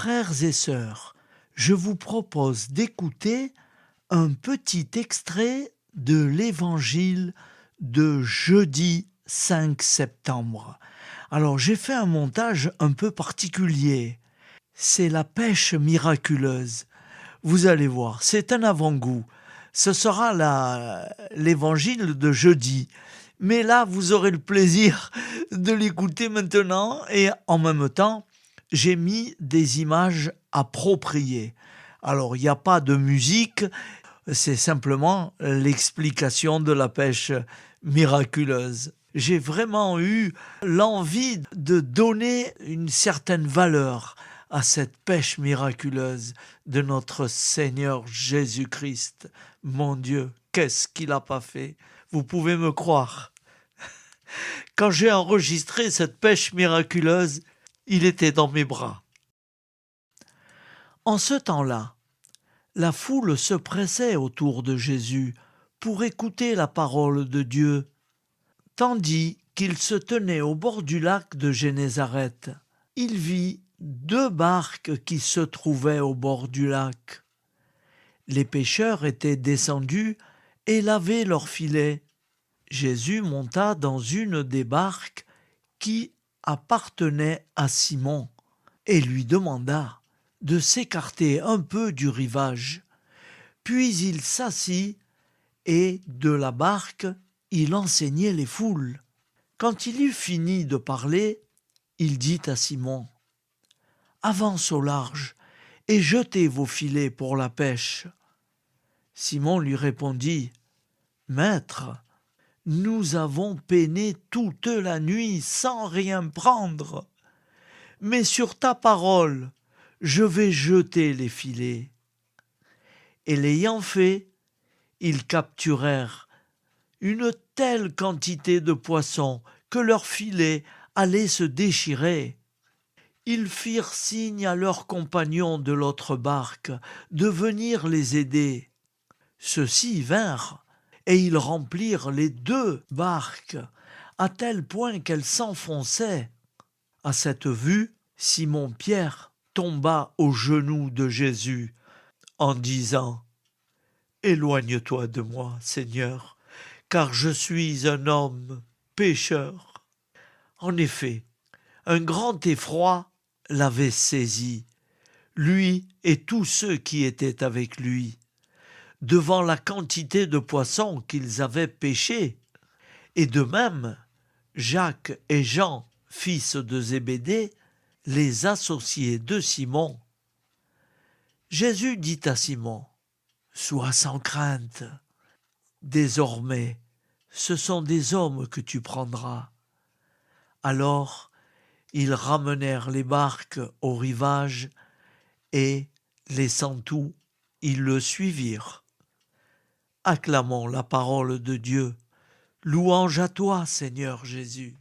Frères et sœurs, je vous propose d'écouter un petit extrait de l'Évangile de jeudi 5 septembre. Alors j'ai fait un montage un peu particulier. C'est la pêche miraculeuse. Vous allez voir, c'est un avant-goût. Ce sera l'évangile de jeudi. Mais là, vous aurez le plaisir de l'écouter maintenant et en même temps, j'ai mis des images appropriées. Alors, il n'y a pas de musique, c'est simplement l'explication de la pêche miraculeuse. J'ai vraiment eu l'envie de donner une certaine valeur à cette pêche miraculeuse de notre Seigneur Jésus-Christ. Mon Dieu, qu'est-ce qu'il n'a pas fait? Vous pouvez me croire. Quand j'ai enregistré cette pêche miraculeuse, il était dans mes bras. En ce temps-là, la foule se pressait autour de Jésus pour écouter la parole de Dieu, tandis qu'il se tenait au bord du lac de Génézareth. Il vit 2 barques qui se trouvaient au bord du lac. Les pêcheurs étaient descendus et lavaient leurs filets. Jésus monta dans une des barques qui appartenait à Simon et lui demanda de s'écarter un peu du rivage. Puis il s'assit et de la barque, il enseignait les foules. Quand il eut fini de parler, il dit à Simon : « Avance au large et jetez vos filets pour la pêche. » Simon lui répondit : « Maître, nous avons peiné toute la nuit sans rien prendre. Mais sur ta parole, je vais jeter les filets. » Et l'ayant fait, ils capturèrent une telle quantité de poissons que leurs filets allaient se déchirer. Ils firent signe à leurs compagnons de l'autre barque de venir les aider. Ceux-ci vinrent, et ils remplirent les 2 barques, à tel point qu'elles s'enfonçaient. À cette vue, Simon-Pierre tomba aux genoux de Jésus en disant : « Éloigne-toi de moi, Seigneur, car je suis un homme pécheur. » En effet, un grand effroi l'avait saisi, lui et tous ceux qui étaient avec lui, devant la quantité de poissons qu'ils avaient pêchés. Et de même, Jacques et Jean, fils de Zébédée, les associés de Simon. Jésus dit à Simon : « Sois sans crainte. Désormais, ce sont des hommes que tu prendras. » Alors, ils ramenèrent les barques au rivage et, laissant tout, ils le suivirent. Acclamons la parole de Dieu. Louange à toi, Seigneur Jésus.